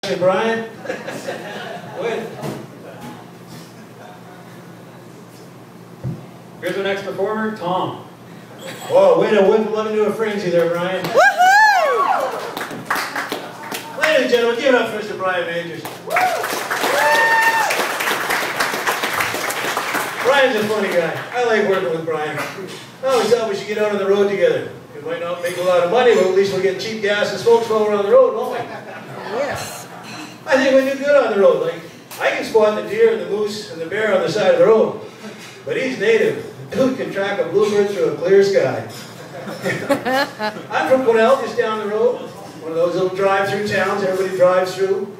Hey, Brian. Win. Here's our next performer, Tom. Whoa, way to whip him up into a frenzy there, Brian. Woohoo! Ladies and gentlemen, give it up for Mr. Brian Majors. Brian's a funny guy. I like working with Brian. I always thought we should get out on the road together. We might not make a lot of money, but at least we'll get cheap gas and smokes while we're on the road, won't we? Yes. I think we do good on the road. Like, I can spot the deer and the moose and the bear on the side of the road. But he's native. Dude can track a bluebird through a clear sky. I'm from Quinnell, just down the road. One of those little drive-through towns everybody drives through.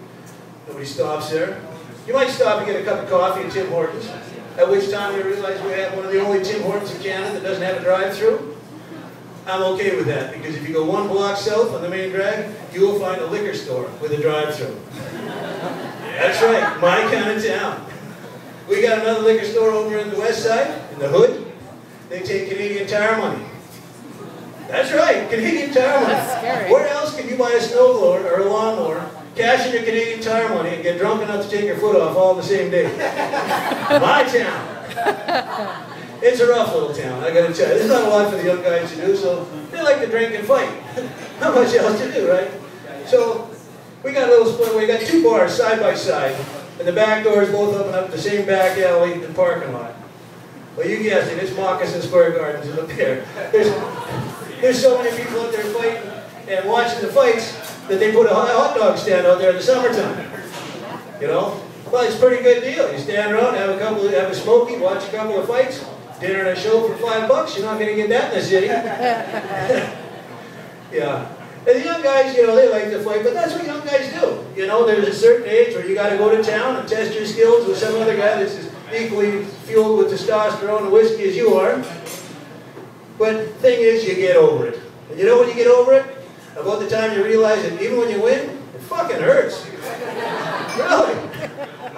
Nobody stops there. You might stop and get a cup of coffee at Tim Hortons, at which time you realize we have one of the only Tim Hortons in Canada that doesn't have a drive-through. I'm okay with that, because if you go one block south on the main drag, you will find a liquor store with a drive-through. That's right, my kind of town. We got another liquor store over in the west side, in the hood. They take Canadian Tire money. That's right, Canadian Tire money. That's scary. Where else can you buy a snowblower or a lawnmower, cash in your Canadian Tire money, and get drunk enough to take your foot off all in the same day? My town. It's a rough little town, I gotta tell you. There's not a lot for the young guys to do, so they like to drink and fight. Not much else to do, right? So, we got a little split. We got two bars side by side, and the back doors both open up the same back alley and parking lot. Well, you guessed it, it's Moccasin Square Gardens up there. There's so many people out there fighting and watching the fights that they put a hot dog stand out there in the summertime. You know? Well, it's a pretty good deal. You stand around, have a smoky, watch a couple of fights, dinner and a show for $5. You're not going to get that in the city. Yeah. And the young guys, you know, they like to fight, but that's what young guys do. You know, there's a certain age where you got to go to town and test your skills with some other guy that's as equally fueled with testosterone and whiskey as you are. But the thing is, you get over it. And you know when you get over it? About the time you realize that even when you win, it fucking hurts. Really.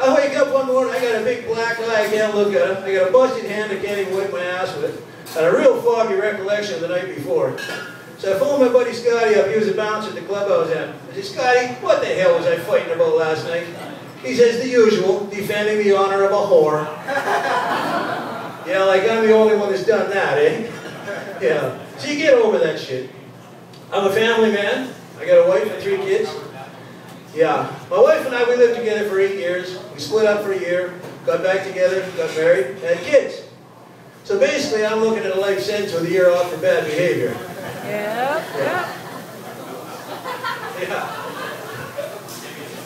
I wake up one morning, I got a big black eye, I can't look at it. I got a busted hand I can't even wipe my ass with. And a real foggy recollection of the night before. So I phoned my buddy Scotty up, he was a bouncer at the club I was at. I said, Scotty, what the hell was I fighting about last night? He says, the usual, defending the honor of a whore. Yeah, like I'm the only one that's done that, eh? Yeah. So you get over that shit. I'm a family man. I got a wife and 3 kids. Yeah. My wife and I, we lived together for 8 years. We split up for a year, got back together, got married, had kids. So basically, I'm looking at a life sentence with a year off for bad behavior. Yeah.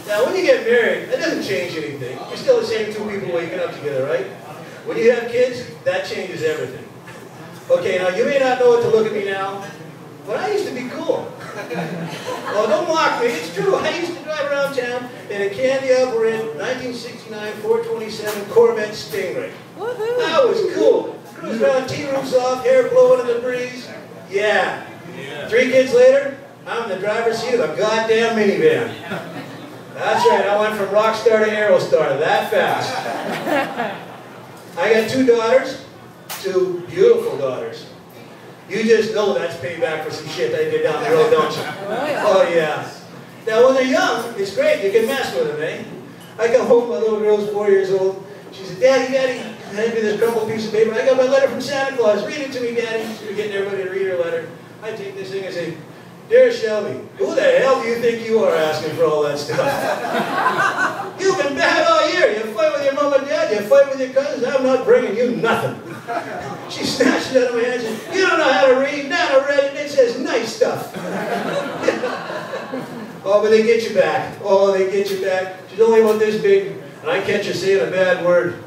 Now, when you get married, that doesn't change anything. You're still the same 2 people waking up together, right? When you have kids, that changes everything. Okay, now you may not know what to look at me now, but I used to be cool. Well, don't mock me, it's true. I used to drive around town in a candy upper-end 1969 427 Corvette Stingray. That was cool. Cruise around, T-roofs off, hair blowing in the breeze. Yeah. 3 kids later, I'm in the driver's seat of a goddamn minivan. That's right, I went from rock star to Aerostar that fast. I got 2 daughters, 2 beautiful daughters. You just know that's payback for some shit I did down the road, don't you? Oh yeah. Now when they're young, it's great, you can mess with them, eh? I come home, my little girl's 4 years old. She said, Daddy, hand me this crumpled piece of paper. I got my letter from Santa Claus. Read it to me, Daddy. So we're getting everybody to read her letter. I take this thing and say, Dear Shelby, who the hell do you think you are asking for all that stuff? You've been bad all year. You fight with your mom and dad, you fight with your cousins. I'm not bringing you nothing. She snatched it out of my hand and said, You don't know how to read. Now I read it. It says nice stuff. Oh, but they get you back. Oh, they get you back. She's only about this big, and I catch her saying a bad word.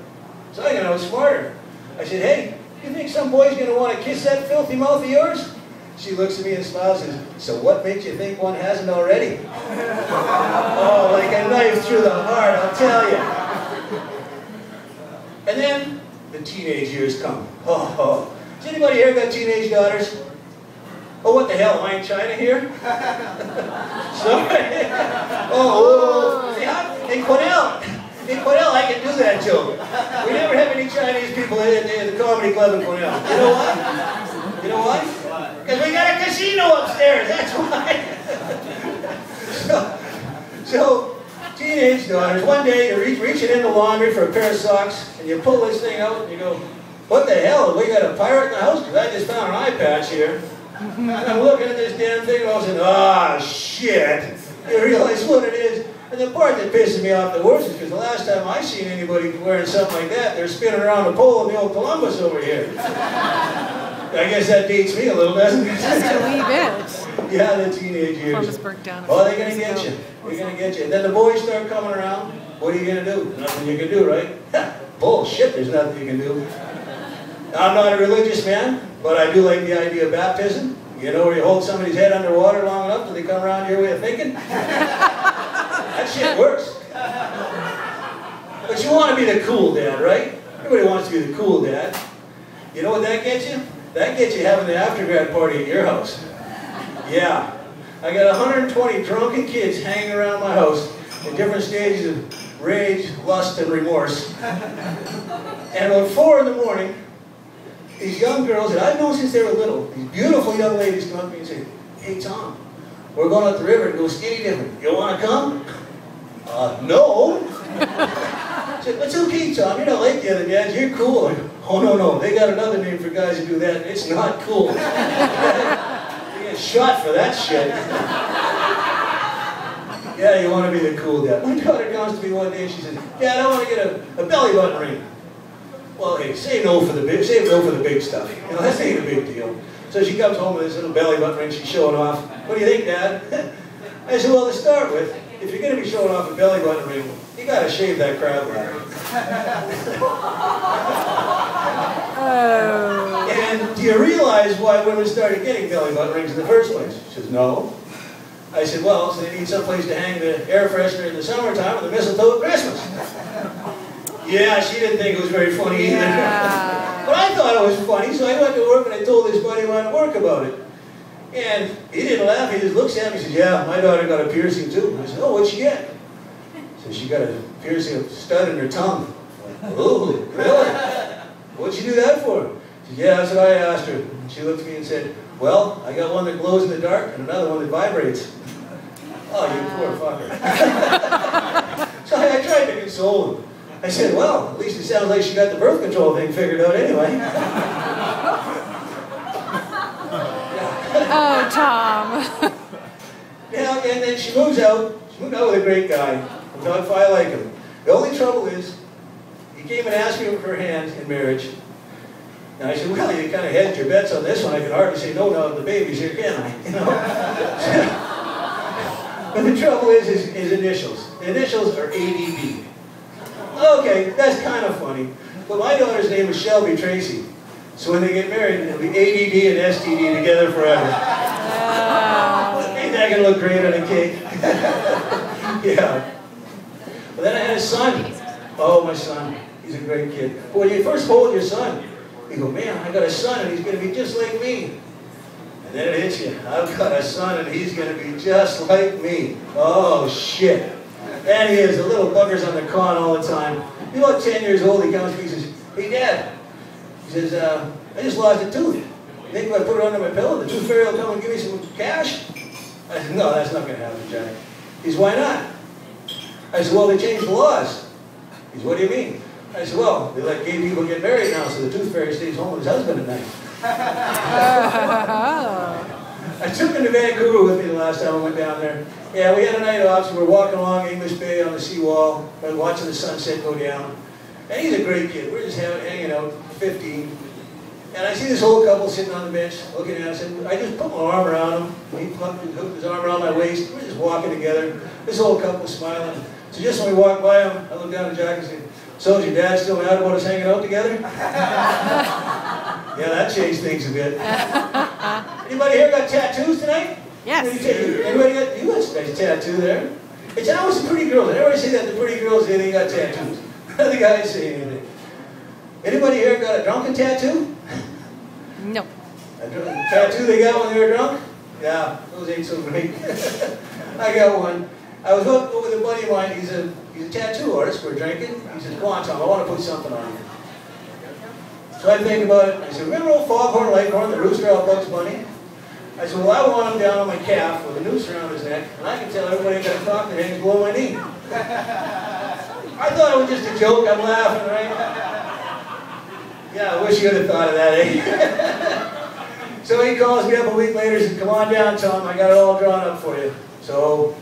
So I got outsmart her. I said, Hey, you think some boy's going to want to kiss that filthy mouth of yours? She looks at me and smiles and says, So what makes you think one hasn't already? Oh, like a knife through the heart, I'll tell you. And then the teenage years come. Oh. Has anybody here got teenage daughters? Oh, what the hell, am I in China here? Sorry. Oh. In Quinnell, I can do that joke. We never have any Chinese people in the comedy club in Quinnell. You know why? You know why? Because we got a casino upstairs, that's why. So Teenage daughters. One day you're reaching in the laundry for a pair of socks, and you pull this thing out, and you go, what the hell? Have we got a pirate in the house? Because I just found an eye patch here. And I'm looking at this damn thing, and I was saying, ah, shit. You realize what it is. And the part that pisses me off the worst is because the last time I seen anybody wearing something like that, they're spinning around a pole in the old Columbus over here. I guess that dates me a little, doesn't it? Just a wee bit. Yeah, the teenage years. Columbus burnt down. Oh, they're going to get you. They're going to get you. And then the boys start coming around. What are you going to do? Nothing you can do, right? Bullshit, there's nothing you can do. I'm not a religious man, but I do like the idea of baptism. You know, where you hold somebody's head underwater long enough till they come around your way of thinking? That shit works. But you want to be the cool dad, right? Everybody wants to be the cool dad. You know what that gets you? That gets you having the after-grad party at your house. Yeah. I got 120 drunken kids hanging around my house in different stages of rage, lust, and remorse. And about 4 in the morning, these young girls that I've known since they were little, these beautiful young ladies come up to me and say, hey Tom, we're going up the river to go skinny dipping. You want to come? No. I said, it's okay, Tom, you're not like the other dads, you're cool. Like, oh no, they got another name for guys who do that, and it's not cool. You get shot for that shit. Yeah, you want to be the cool dad. My daughter comes to me one day and she says, Dad, I want to get a belly button ring. Well, hey, say no for the big stuff. You know, that ain't a big deal. So she comes home with this little belly button ring she's showing off. What do you think, Dad? I said, well, to start with, if you're going to be showing off a belly button ring, you got to shave that crab ladder. Oh. And do you realize why women started getting belly button rings in the first place? She says, no. I said, well, so they need someplace to hang the air freshener in the summertime and the mistletoe at Christmas. Yeah, she didn't think it was very funny either. But I thought it was funny, so I went to work and I told this buddy of mine at work about it. And he didn't laugh, he just looks at me and says, yeah, my daughter got a piercing too. I said, oh, what'd she get? So she got a piercing, a stud in her tongue. Oh, really? What'd you do that for? She said, yeah, that's what I asked her. And she looked at me and said, well, I got one that glows in the dark and another one that vibrates. Oh, you poor fucker. So I tried to console him. I said, well, at least it sounds like she got the birth control thing figured out anyway. Oh, Tom. Yeah, and then she moves out. She moved out with a great guy. I like him. The only trouble is, he came and asked me for her hand in marriage. And I said, well, you kind of hedged your bets on this one. I can hardly say no now that the baby's here, can I? You know? But the trouble is his initials. The initials are ADD. Okay, that's kind of funny. But my daughter's name is Shelby Tracy. So when they get married, it'll be ADD and STD together forever. Ain't that going to look great on a cake? Yeah. But then I had a son. Oh, my son. He's a great kid. But when you first hold your son, you go, man, I got a son and he's going to be just like me. And then it hits you. I've got a son and he's going to be just like me. Oh, shit. And he is. The little bugger's on the con all the time. He's about 10 years old. He comes to me and says, hey, Dad. He says, I just lost a tooth. You think if I put it under my pillow, the tooth fairy will come and give me some cash? I said, no, that's not going to happen, Jack. He says, why not? I said, well, they changed the laws. He said, what do you mean? I said, well, they let gay people get married now, so the tooth fairy stays home with his husband at night. I took him to Vancouver with me the last time I went down there. Yeah, we had a night off, so we were walking along English Bay on the seawall, watching the sunset go down. And he's a great kid. We're just hanging out, 15. And I see this old couple sitting on the bench, looking at us, and I just put my arm around him. He hooked his arm around my waist. We're just walking together. This old couple smiling. So just when we walked by him, I looked down at Jack and said, so is your dad still mad about us hanging out together? Yeah, that changed things a bit. Anybody here got tattoos tonight? Yes. Anybody got, you got a nice tattoo there. It's always the pretty girls. Everybody say that the pretty girls, they got tattoos. None of the guys say anything. Anybody here got a drunken tattoo? No. A tattoo they got when they were drunk? Yeah, those ain't so great. I got one. I was up with a buddy of mine. He's a tattoo artist. We're drinking. He says, come on, Tom, I want to put something on you. So I think about it. I said, remember old Foghorn Leghorn, the rooster out Bugs Bunny? I said, well, I want him down on my calf with a noose around his neck, and I can tell everybody got a cock that hangs below my knee. I thought it was just a joke. I'm laughing, right? Yeah, I wish you would have thought of that, eh? So he calls me up a week later and says, come on down, Tom. I got it all drawn up for you. So,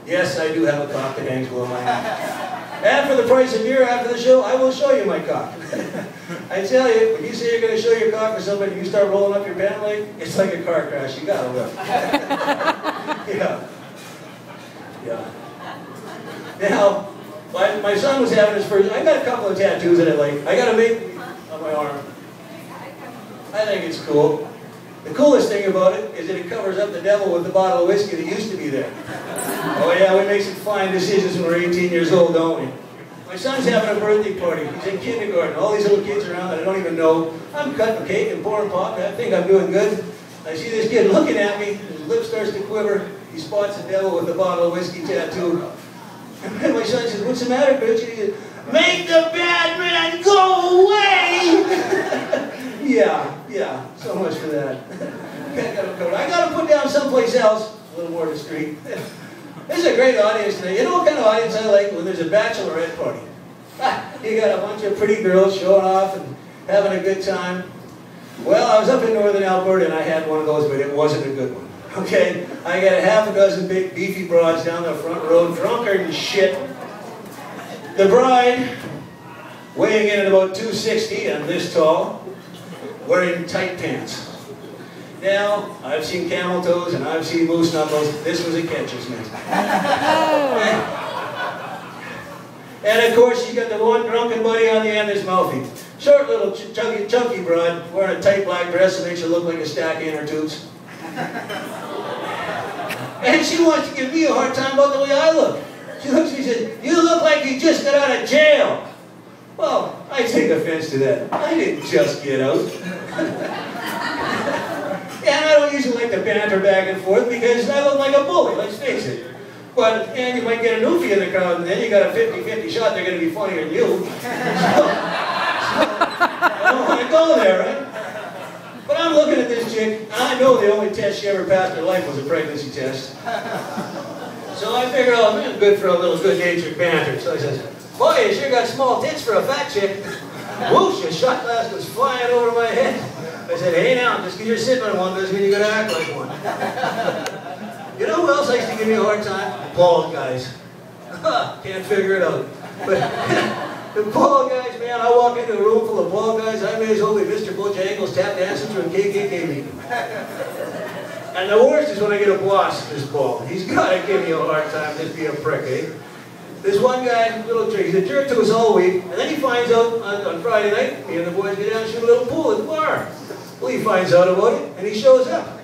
yes, I do have a cock that hangs below my head. And for the price of beer after the show, I will show you my cock. I tell you, when you say you're going to show your cock to somebody, you start rolling up your pant leg, it's like a car crash. You got to look. Yeah. Yeah. Now, my son was having his first, I got a couple of tattoos that I like. I got a make on my arm. I think it's cool. The coolest thing about it is that it covers up the devil with the bottle of whiskey that used to be there. Oh yeah, we make some fine decisions when we're 18 years old, don't we? My son's having a birthday party. He's in kindergarten. All these little kids around that I don't even know. I'm cutting cake and pouring pop. I think I'm doing good. I see this kid looking at me. His lip starts to quiver. He spots the devil with the bottle of whiskey tattoo. And my son says, what's the matter, bitch? And he says, make the bad man go away! Yeah, so much for that. I got to put down someplace else, a little more discreet. This is a great audience today. You know what kind of audience I like? When there's a bachelorette party. You got a bunch of pretty girls showing off and having a good time. Well, I was up in northern Alberta and I had one of those, but it wasn't a good one. Okay? I got a half a dozen big beefy broads down the front road, drunker than shit. The bride, weighing in at about 260 and this tall, wearing tight pants. Now, I've seen camel toes and I've seen moose knuckles. This was a catcher's mitt. And of course, you got the one drunken buddy on the end that's mouthy. Short little chunky broad, wearing a tight black dress that makes her look like a stack of inner tubes. And she wants to give me a hard time about the way I look. She looks at me and says, you look like you just got out of jail. Well, I take offense to that. I didn't just get out. And I don't usually like to banter back and forth because I look like a bully, let's face it. But, and you might get a newfie in the crowd and then you got a 50-50 shot they're going to be funnier than you. So I don't want to go there, right? But I'm looking at this chick, and I know the only test she ever passed in her life was a pregnancy test. So I figured, oh, man, good for a little good-natured banter. So I says, boy, you sure got small tits for a fat chick. Whoosh, a shot glass was flying over my head. I said, hey now, just because you're sitting on one doesn't mean you got to act like one. You know who else likes to give me a hard time? Bald guys. Can't figure it out. But the bald guys, man, I walk into a room full of bald guys, I may as well be Mr. Bojangles tap dancing through a KKK meeting. And the worst is when I get a boss this bald. He's got to give me a hard time, just be a prick, eh? This one guy, little trick, he's a jerk to us all week, and then he finds out on Friday night, me and the boys get down and shoot a little pool at the bar. Well, he finds out about it, and he shows up.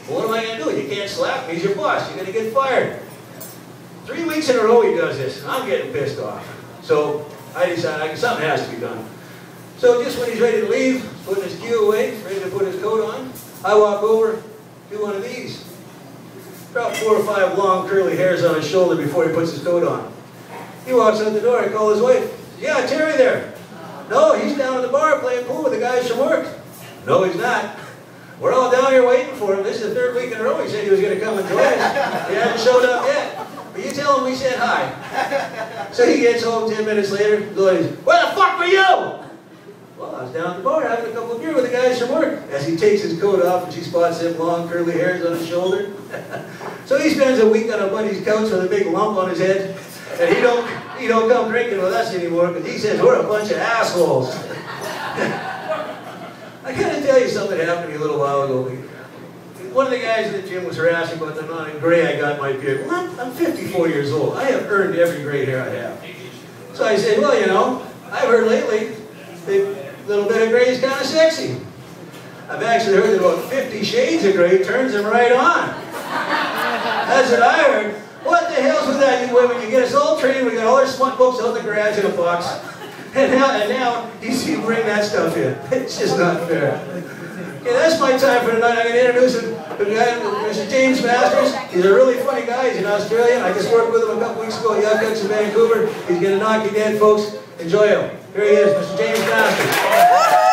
Well, what am I going to do? You can't slap me, he's your boss, you're going to get fired. 3 weeks in a row he does this, and I'm getting pissed off. So I decide something has to be done. So just when he's ready to leave, putting his cue away, ready to put his coat on, I walk over, do one of these. About 4 or 5 long curly hairs on his shoulder before he puts his coat on. He walks out the door, I call his wife. Yeah, Terry there. No, he's down at the bar playing pool with the guys from work. No, he's not. We're all down here waiting for him. This is the 3rd week in a row he said he was going to come and join us. He hasn't showed up yet. But you tell him we said hi. So he gets home 10 minutes later. Goes, where the fuck were you? Well, I was down at the bar having a couple of beer with the guys from work. As he takes his coat off and she spots them long curly hairs on his shoulder. So he spends a week on a buddy's couch with a big lump on his head. And he don't come drinking with us anymore because he says we're a bunch of assholes. I gotta tell you something that happened to me a little while ago. One of the guys in the gym was harassing about the amount of gray I got in my beard. Well, I'm 54 years old. I have earned every gray hair I have. So I said, well, you know, I've heard lately that a little bit of gray is kind of sexy. I've actually heard that about 50 shades of gray turns them right on. That's what I heard. What the hell's with that, you women? You get us all trained, we got all our smut books out in the garage in a box. And now you bring that stuff in. It's just not fair. Okay, that's my time for tonight. I'm going to introduce a guy, Mr. James Masters. He's a really funny guy. He's an Australian. I just worked with him a couple weeks ago at Young Guns in Vancouver. He's going to knock you dead, folks. Enjoy him. Here he is, Mr. James Masters.